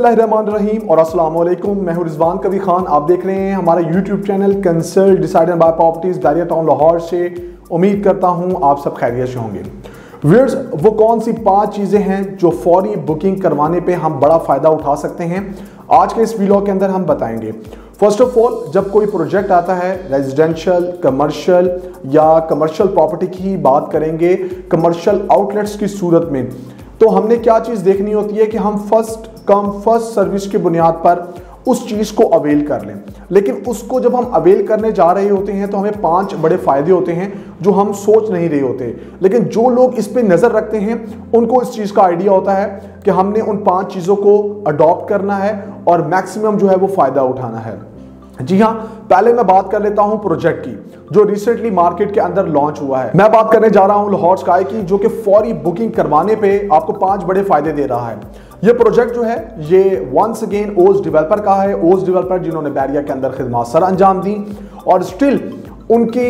बिस्मिल्लाहिर्रहमानिर्रहीम और अस्सलाम वालेकुम। मैं हूं रिजवान कबीर खान। आप देख रहे हैं हमारा YouTube channel consult decide and buy properties Bahria town Lahore से। उम्मीद करता हूं आप सब खैरियत से होंगे। व्यूअर्स, वो कौन सी 5 चीज़ें हैं जो फौरी बुकिंग करवाने पे हम बड़ा फ़ायदा उठा सकते हैं, आज के इस वीडियो के अंदर हम बताएंगे। फर्स्ट ऑफ ऑल, जब कोई प्रोजेक्ट आता है रेजिडेंशियल, कमर्शियल या कमर्शियल प्रॉपर्टी की बात करेंगे कमर्शियल आउटलेट्स की सूरत में, तो हमने क्या चीज़ देखनी होती है कि हम फर्स्ट कम फर्स्ट सर्विस की बुनियाद पर उस चीज़ को अवेल कर लें। लेकिन उसको जब हम अवेल करने जा रहे होते हैं तो हमें 5 बड़े फ़ायदे होते हैं जो हम सोच नहीं रहे होते। लेकिन जो लोग इस पे नज़र रखते हैं उनको इस चीज़ का आइडिया होता है कि हमने उन 5 चीज़ों को अडॉप्ट करना है और मैक्सिमम जो है वो फ़ायदा उठाना है। जी हाँ, पहले मैं बात कर लेता हूं प्रोजेक्ट की जो रिसेंटली मार्केट के अंदर लॉन्च हुआ है। मैं बात करने जा रहा हूं लाहौर स्काई की, जो कि फौरी बुकिंग करवाने पे आपको 5 बड़े फायदे दे रहा है। ये प्रोजेक्ट जो है ये वंस अगेन ओज डेवलपर का है। ओज डेवलपर जिन्होंने बैरिया के अंदर खिदमत सर अंजाम दी और स्टिल उनकी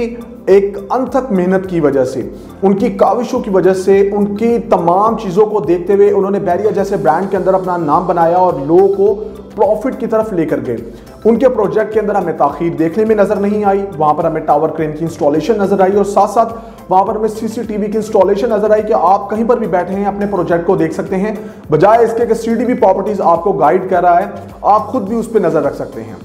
एक अनथक मेहनत की वजह से, उनकी काविशों की वजह से, उनकी तमाम चीज़ों को देखते हुए उन्होंने बैरिया जैसे ब्रांड के अंदर अपना नाम बनाया और लोगों को प्रॉफिट की तरफ लेकर गए। उनके प्रोजेक्ट के अंदर हमें ताखीर देखने में नजर नहीं आई, वहां पर हमें टावर क्रेन की इंस्टॉलेशन नजर आई और साथ साथ वहां पर हमें सीसीटीवी की इंस्टॉलेशन नजर आई कि आप कहीं पर भी बैठे हैं अपने प्रोजेक्ट को देख सकते हैं, बजाय इसके कि सीडीबी प्रॉपर्टीज आपको गाइड कर रहा है, आप खुद भी उस पर नजर रख सकते हैं।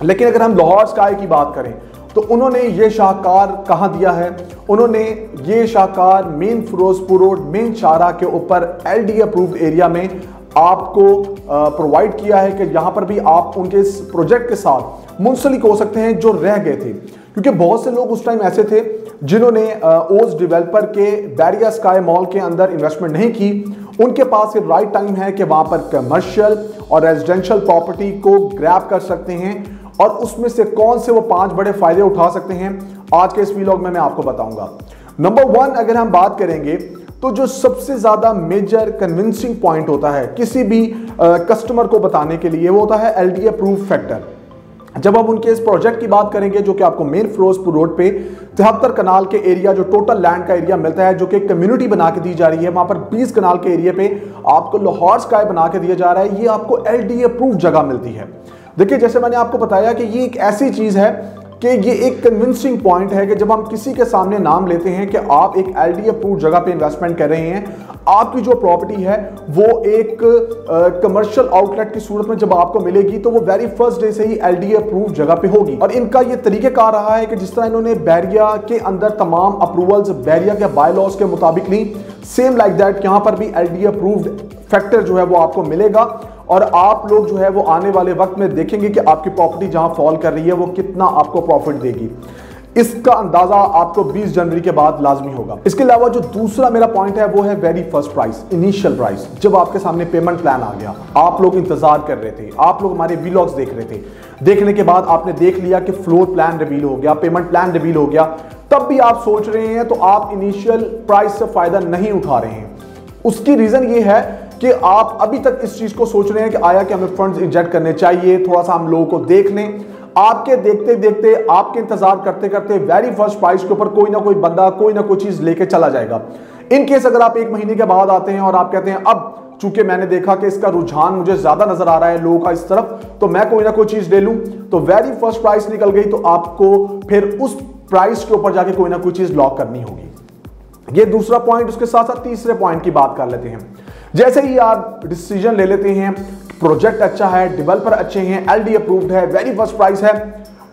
लेकिन अगर हम लाहौर स्काई की बात करें तो उन्होंने ये शाहकार कहाँ दिया है? उन्होंने ये शाहकार मेन फिरोजपुर रोड मेन शाहरा के ऊपर LD अप्रूव्ड एरिया में आपको प्रोवाइड किया है कि यहां पर भी आप उनके इस प्रोजेक्ट के साथ मुंसलिक हो सकते हैं जो रह गए थे। क्योंकि बहुत से लोग उस टाइम ऐसे थे जिन्होंने ओज डेवलपर के बैरिया स्काई मॉल के अंदर इन्वेस्टमेंट नहीं की। उनके पास ये राइट टाइम है कि वहां पर कमर्शियल और रेजिडेंशियल प्रॉपर्टी को ग्रैब कर सकते हैं और उसमें से कौन से वो 5 बड़े फायदे उठा सकते हैं, आज के इस व्लॉग में मैं आपको बताऊंगा। नंबर 1 अगर हम बात करेंगे तो जो सबसे ज्यादा मेजर कन्विंसिंग पॉइंट होता है किसी भी कस्टमर को बताने के लिए, वो होता है LD अप्रूव फैक्टर। जब हम उनके इस प्रोजेक्ट की बात करेंगे जो कि आपको मेन फिरोजपुर रोड पे 73 कनाल के एरिया, जो टोटल लैंड का एरिया मिलता है, जो कि कम्युनिटी बना के दी जा रही है, वहां पर 20 कनाल के एरिया पे आपको लाहौर स्काई बना के दिया जा रहा है। ये आपको LD अप्रूव जगह मिलती है। देखिए, जैसे मैंने आपको बताया कि ये एक ऐसी चीज है कि ये एक कन्विंसिंग पॉइंट है कि जब हम किसी के सामने नाम लेते हैं कि आप एक LD अप्रूव जगह पे इन्वेस्टमेंट कर रहे हैं, आपकी जो प्रॉपर्टी है वो एक कमर्शियल आउटलेट की सूरत में जब आपको मिलेगी तो वो वेरी फर्स्ट डे से ही LD अप्रूव जगह पे होगी। और इनका ये तरीकेकार रहा है कि जिस तरह इन्होंने बैरिया के अंदर तमाम अप्रूवल्स बैरिया के बाय लॉज के मुताबिक ली, सेम लाइक दैट यहाँ पर भी LD अप्रूव्ड फैक्टर जो है वो आपको मिलेगा और आप लोग जो है वो आने वाले वक्त में देखेंगे कि आपकी प्रॉपर्टी जहां फॉल कर रही है वो कितना आपको प्रॉफिट देगी। इसका अंदाजा आपको 20 जनवरी के बाद लाजमी होगा। इसके अलावा जो दूसरा मेरा पॉइंट है वो है very first price, initial price. जब आपके सामने पेमेंट प्लान आ गया, आप लोग इंतजार कर रहे थे, आप लोग हमारे व्लॉग्स देख रहे थे, देखने के बाद आपने देख लिया कि फ्लोर प्लान रिवील हो गया, पेमेंट प्लान रिवील हो गया, तब भी आप सोच रहे हैं तो आप इनिशियल प्राइस से फायदा नहीं उठा रहे हैं। उसकी रीजन ये है कि आप अभी तक इस चीज को सोच रहे हैं कि आया कि हमें फंड्स इंजेक्ट करने चाहिए, थोड़ा सा हम लोगों को देख लें। आपके देखते देखते, आपके इंतजार करते करते वेरी फर्स्ट प्राइस के ऊपर कोई ना कोई बंदा कोई ना कोई चीज लेके चला जाएगा। इन केस अगर आप 1 महीने के बाद आते हैं और आप कहते हैं अब चूंकि मैंने देखा कि इसका रुझान मुझे ज्यादा नजर आ रहा है लोगों का इस तरफ, तो मैं कोई ना कोई चीज ले लूं, तो वेरी फर्स्ट प्राइस निकल गई तो आपको फिर उस प्राइस के ऊपर जाके कोई ना कोई चीज लॉक करनी होगी। ये दूसरा पॉइंट। उसके साथ साथ तीसरे पॉइंट की बात कर लेते हैं। जैसे ही आप डिसीजन ले लेते हैं, प्रोजेक्ट अच्छा है, डेवलपर अच्छे हैं, LD अप्रूव्ड है, वेरी फर्स्ट प्राइस है,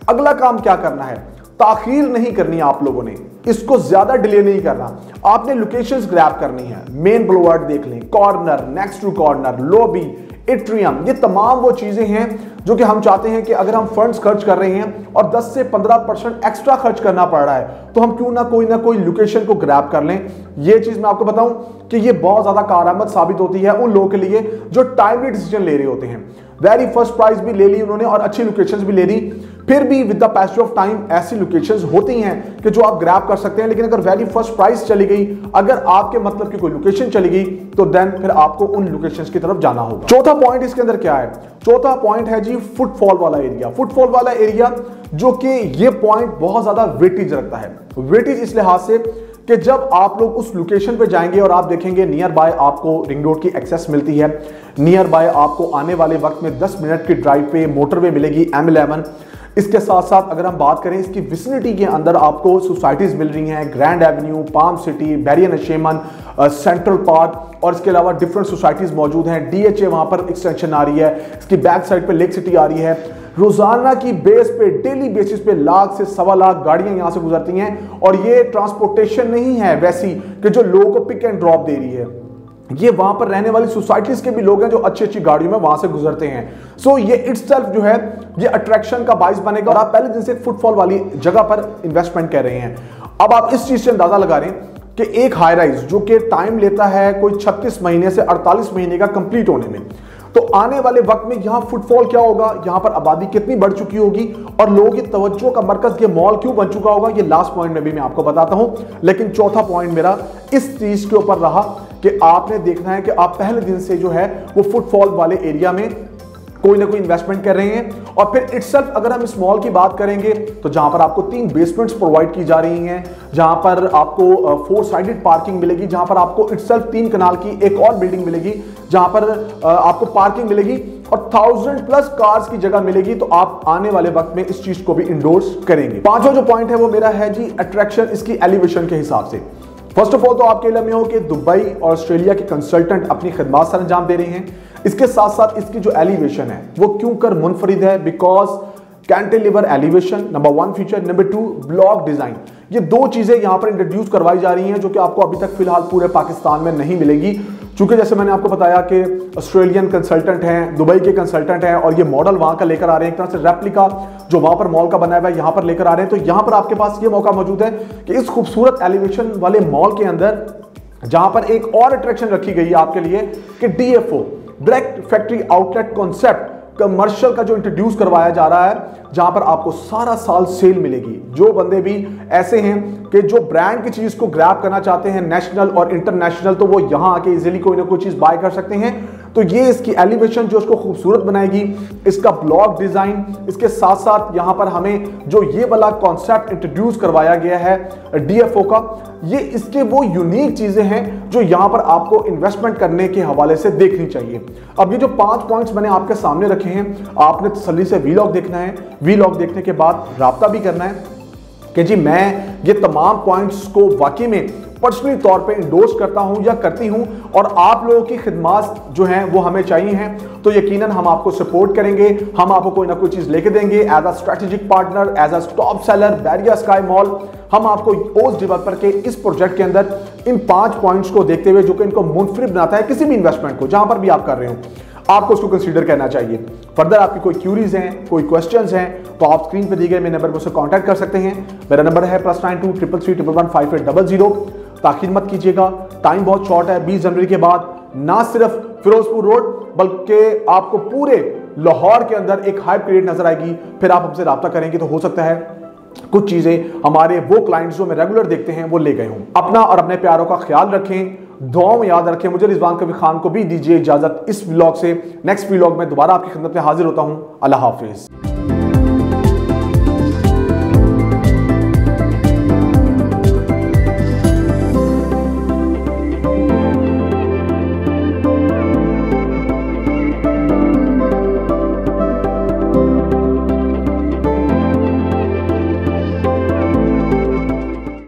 अगला काम क्या करना है? ताखीर नहीं करनी आप लोगों ने, इसको ज्यादा डिले नहीं करना। आपने लोकेशंस ग्रैब करनी है। मेन बुलवार्ड देख लें, corner, next to corner, lobby, atrium, ये तमाम वो चीजें हैं जो कि हम चाहते हैं कि अगर हम फंड्स खर्च कर रहे हैं और 10 से 15% एक्स्ट्रा खर्च करना पड़ रहा है तो हम क्यों ना कोई लोकेशन को ग्रैब कर लें। ये चीज मैं आपको बताऊं कि ये बहुत ज्यादा कारआमद साबित होती है उन लोगों के लिए जो टाइमली डिसीजन ले रहे होते हैं। वेरी फर्स्ट प्राइस भी ले ली उन्होंने और अच्छी लोकेशंस भी ले ली, फिर भी with the passage of time ऐसी लोकेशंस होती हैं कि जो आप ग्रैब कर सकते हैं। लेकिन अगर वेरी फर्स्ट प्राइस चली गई, अगर आपके मतलब की कोई लोकेशन चली गई, तो देन फिर आपको उन लोकेशंस की तरफ जाना होगा। चौथा पॉइंट इसके अंदर क्या है? चौथा पॉइंट है जी फुटफॉल वाला एरिया। फुटफॉल वाला एरिया जो कि ये पॉइंट बहुत ज्यादा वेटेज रखता है। वेटेज इस लिहाज से कि जब आप लोग उस लोकेशन पे जाएंगे और आप देखेंगे नियर बाय आपको रिंग रोड की एक्सेस मिलती है, नियर बाय आपको आने वाले वक्त में 10 मिनट की ड्राइव पे मोटरवे मिलेगी M11। इसके साथ साथ अगर हम बात करें इसकी विसिनिटी के अंदर आपको सोसाइटीज मिल रही हैं, grand Avenue, palm city, barrier Nasheman, central park और इसके अलावा डिफरेंट सोसाइटीज मौजूद हैं। DHA वहां पर एक्सटेंशन आ रही है, इसकी बैक साइड पे लेक सिटी आ रही है। रोजाना की बेस पे, डेली बेसिस पे लाख से सवा लाख गाड़ियां यहां से गुजरती हैं और ये ट्रांसपोर्टेशन नहीं है वैसी कि जो लोगों को पिक एंड ड्रॉप दे रही है, ये वहां पर रहने वाली सोसाइटीज के भी लोग हैं जो अच्छी अच्छी गाड़ियों में वहां से गुजरते हैं। सो ये इटसेल्फ जो है ये अट्रैक्शन का बाइस बनेगा और आप पहले दिन से फुटफॉल वाली जगह पर इन्वेस्टमेंट कर रहे हैं। अब आप इस चीज से अंदाजा लगा रहे हैं कि एक हाई राइज जो कि टाइम लेता है कोई 36 महीने से 48 महीने का कंप्लीट होने में, तो आने वाले वक्त में यहां फुटफॉल क्या होगा, यहां पर आबादी कितनी बढ़ चुकी होगी और लोगों की तवज्जो का मरकज ये मॉल क्यों बन चुका होगा, ये लास्ट पॉइंट में भी मैं आपको बताता हूं। लेकिन चौथा पॉइंट मेरा इस चीज के ऊपर रहा कि आपने देखना है कि आप पहले दिन से जो है वो फुटफॉल वाले एरिया में कोई ना कोई इन्वेस्टमेंट कर रहे हैं। और फिर इटसेल्फ अगर हम इस मॉल की बात करेंगे तो जहां पर आपको 3 बेसमेंट्स प्रोवाइड की जा रही हैं, जहां पर आपको 4 साइडेड पार्किंग मिलेगी, जहां पर आपको इटसेल्फ 3 कनाल की एक और बिल्डिंग मिलेगी जहां पर आपको पार्किंग मिलेगी और 1000+ कार्स की जगह मिलेगी। तो आप आने वाले वक्त में इस चीज को भी इंडोर्स करेंगे। पांचवा जो पॉइंट है वो मेरा है जी अट्रैक्शन, इसकी एलिवेशन के हिसाब से। फर्स्ट ऑफ ऑल तो आपके इल्म में हो कि दुबई और ऑस्ट्रेलिया के कंसल्टेंट अपनी खिदमत सर अंजाम दे रहे हैं। इसके साथ साथ इसकी जो एलिवेशन है वो क्यों कर मुनफरिद है, because cantilever elevation number 1 feature, number 2 block design, ये 2 चीजें यहां पर इंट्रोड्यूस करवाई जा रही हैं जो कि आपको अभी तक फिलहाल पूरे पाकिस्तान में नहीं मिलेगी। चूंकि जैसे मैंने आपको बताया कि ऑस्ट्रेलियन कंसल्टेंट हैं, दुबई के कंसल्टेंट हैं और ये मॉडल वहां का लेकर आ रहे हैं, एक तरह से रेप्लिका जो वहां पर मॉल का बना हुआ है यहां पर लेकर आ रहे हैं। तो यहां पर आपके पास ये मौका मौजूद है कि इस खूबसूरत एलिवेशन वाले मॉल के अंदर जहां पर एक और अट्रैक्शन रखी गई है आपके लिए कि DFO, direct factory outlet concept commercial का जो इंट्रोड्यूस करवाया जा रहा है, जहां पर आपको सारा साल सेल मिलेगी। जो बंदे भी ऐसे हैं कि जो ब्रांड की चीज को ग्रैब करना चाहते हैं नेशनल और इंटरनेशनल, तो वो यहां आके इजीली कोई ना कोई चीज बाय कर सकते हैं। तो ये इसकी एलिवेशन जो उसको खूबसूरत बनाएगी, इसका ब्लॉक डिजाइन, इसके साथ साथ यहां पर हमें जो ये वाला कॉन्सेप्ट इंट्रोड्यूस करवाया गया है DFO का, ये इसके वो यूनिक चीजें हैं जो यहां पर आपको इन्वेस्टमेंट करने के हवाले से देखनी चाहिए। अब ये जो 5 पॉइंट्स मैंने आपके सामने रखे हैं, आपने तसल्ली से वीलॉग देखना है, वीलॉग देखने के बाद राब्ता भी करना है कि जी मैं ये तमाम पॉइंट्स को वाकई में पर्सनली तौर पे इंडोर्स करता हूं या करती हूं और आप लोगों की खिदमत जो हैं वो हमें चाहिए हैं। तो यकीनन हम आपको सपोर्ट करेंगे, हम आपको कोई ना कोई चीज लेके देंगे as a strategic partner, as a top seller Bahria sky mall. हम आपको ओस डेवलपर के इस प्रोजेक्ट के अंदर इन 5 पॉइंट्स को देखते हुए जो कि इनको मुनफरिद बनाता है किसी भी इन्वेस्टमेंट को, जहां पर भी आप कर रहे हो, आपको उसको कंसीडर करना चाहिए। फर्दर आपकी कोई क्यूरीज हैं, कोई क्वेश्चंस हैं, तो आप स्क्रीन पे दिए गए मेरे नंबर पर मुझसे कांटेक्ट कर सकते हैं। मेरा नंबर है +92 333 111 5800। ताखिर मत कीजिएगा, टाइम बहुत शॉर्ट है। 20 जनवरी के बाद ना सिर्फ फिरोजपुर रोड बल्कि आपको पूरे लाहौर के अंदर एक हाई पीरियड नजर आएगी। फिर आप हमसे रब्ता करेंगे तो हो सकता है कुछ चीजें हमारे वो क्लाइंट्स जो मैं रेगुलर देखते हैं वो ले गए हों। अपना और अपने प्यारों का ख्याल रखें, दुआओं में याद रखें। मुझे रिजवान कबीर खान को भी दीजिए इजाजत। इस व्लॉग से नेक्स्ट व्लॉग में दोबारा आपकी खिदमत में हाजिर होता हूं। अल्लाह हाफिज।